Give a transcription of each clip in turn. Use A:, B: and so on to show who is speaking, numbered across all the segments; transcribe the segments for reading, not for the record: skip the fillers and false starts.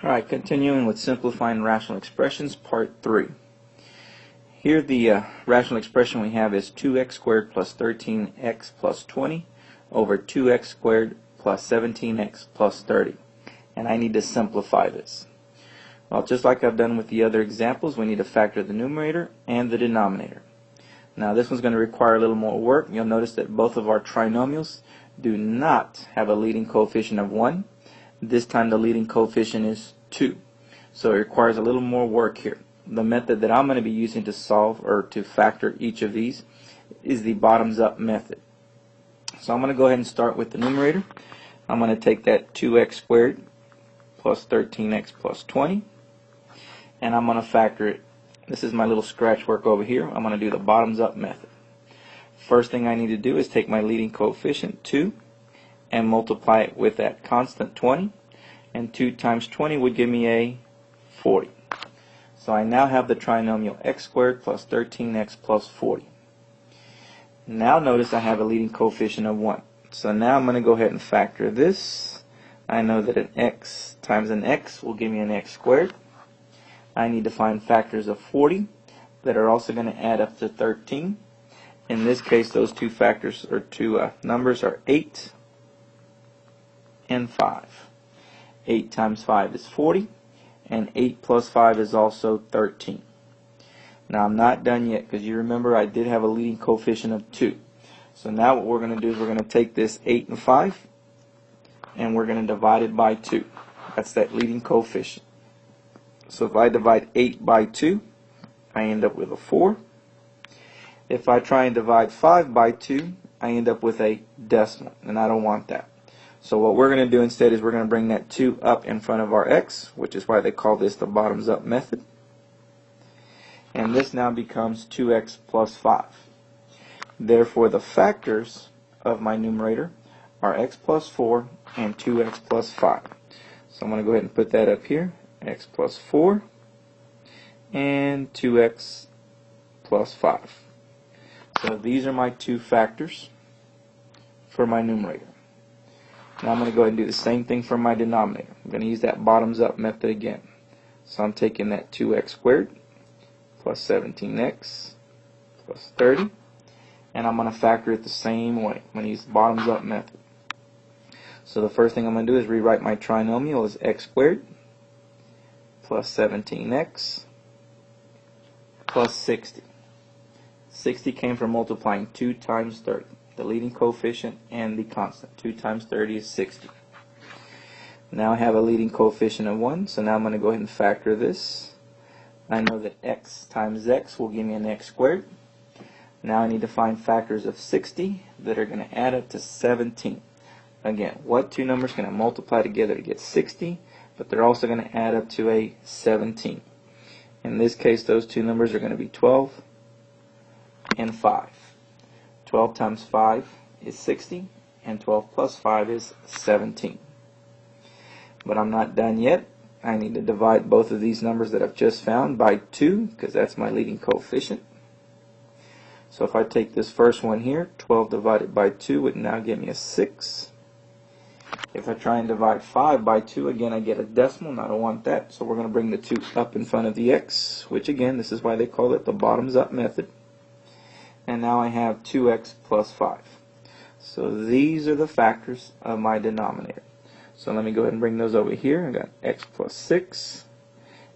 A: Alright, continuing with simplifying rational expressions, part 3. Here the rational expression we have is 2x squared plus 13x plus 20 over 2x squared plus 17x plus 30. And I need to simplify this. Well, just like I've done with the other examples, we need to factor the numerator and the denominator. Now this one's going to require a little more work. You'll notice that both of our trinomials do not have a leading coefficient of 1. This time the leading coefficient is 2. So it requires a little more work here. The method that I'm going to be using to solve or to factor each of these is the bottoms up method. So I'm going to go ahead and start with the numerator. I'm going to take that 2x squared plus 13x plus 20 and I'm going to factor it. This is my little scratch work over here. I'm going to do the bottoms up method. First thing I need to do is take my leading coefficient 2 and multiply it with that constant 20, and 2 times 20 would give me a 40. So I now have the trinomial x squared plus 13x plus 40. Now notice I have a leading coefficient of 1. So now I'm going to go ahead and factor this. I know that an x times an x will give me an x squared. I need to find factors of 40 that are also going to add up to 13. In this case, those two factors or two numbers are 8 and 5. 8 times 5 is 40, and 8 plus 5 is also 13. Now I'm not done yet, because you remember I did have a leading coefficient of 2. So now what we're going to do is we're going to take this 8 and 5 and we're going to divide it by 2. That's that leading coefficient. So if I divide 8 by 2, I end up with a 4. If I try and divide 5 by 2, I end up with a decimal, and I don't want that. So what we're going to do instead is we're going to bring that 2 up in front of our x, which is why they call this the bottoms up method. And this now becomes 2x plus 5. Therefore, the factors of my numerator are x plus 4 and 2x plus 5. So I'm going to go ahead and put that up here, x plus 4 and 2x plus 5. So these are my two factors for my numerator. Now I'm going to go ahead and do the same thing for my denominator. I'm going to use that bottoms up method again. So I'm taking that 2x squared plus 17x plus 30, and I'm going to factor it the same way. I'm going to use the bottoms up method. So the first thing I'm going to do is rewrite my trinomial as x squared plus 17x plus 60. 60 came from multiplying 2 times 30. The leading coefficient and the constant. 2 times 30 is 60. Now I have a leading coefficient of 1, so now I'm going to go ahead and factor this. I know that x times x will give me an x squared. Now I need to find factors of 60 that are going to add up to 17. Again, what two numbers can I multiply together to get 60, but they're also going to add up to a 17. In this case, those two numbers are going to be 12 and 5. 12 times 5 is 60, and 12 plus 5 is 17. But I'm not done yet. I need to divide both of these numbers that I've just found by 2, because that's my leading coefficient. So if I take this first one here, 12 divided by 2 would now give me a 6. If I try and divide 5 by 2, again I get a decimal, and I don't want that. So we're going to bring the 2 up in front of the x, which again, this is why they call it the bottoms up method. And now I have 2x plus 5. So these are the factors of my denominator. So let me go ahead and bring those over here. I got x plus 6,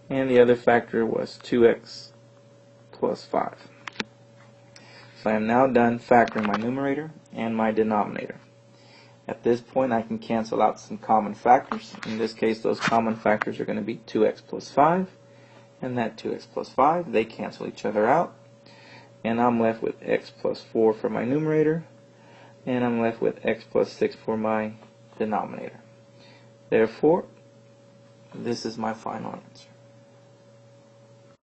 A: and the other factor was 2x plus 5. So I am now done factoring my numerator and my denominator. At this point I can cancel out some common factors. In this case, those common factors are going to be 2x plus 5 and that 2x plus 5. They cancel each other out. And I'm left with x plus 4 for my numerator, and I'm left with x plus 6 for my denominator. Therefore, this is my final answer.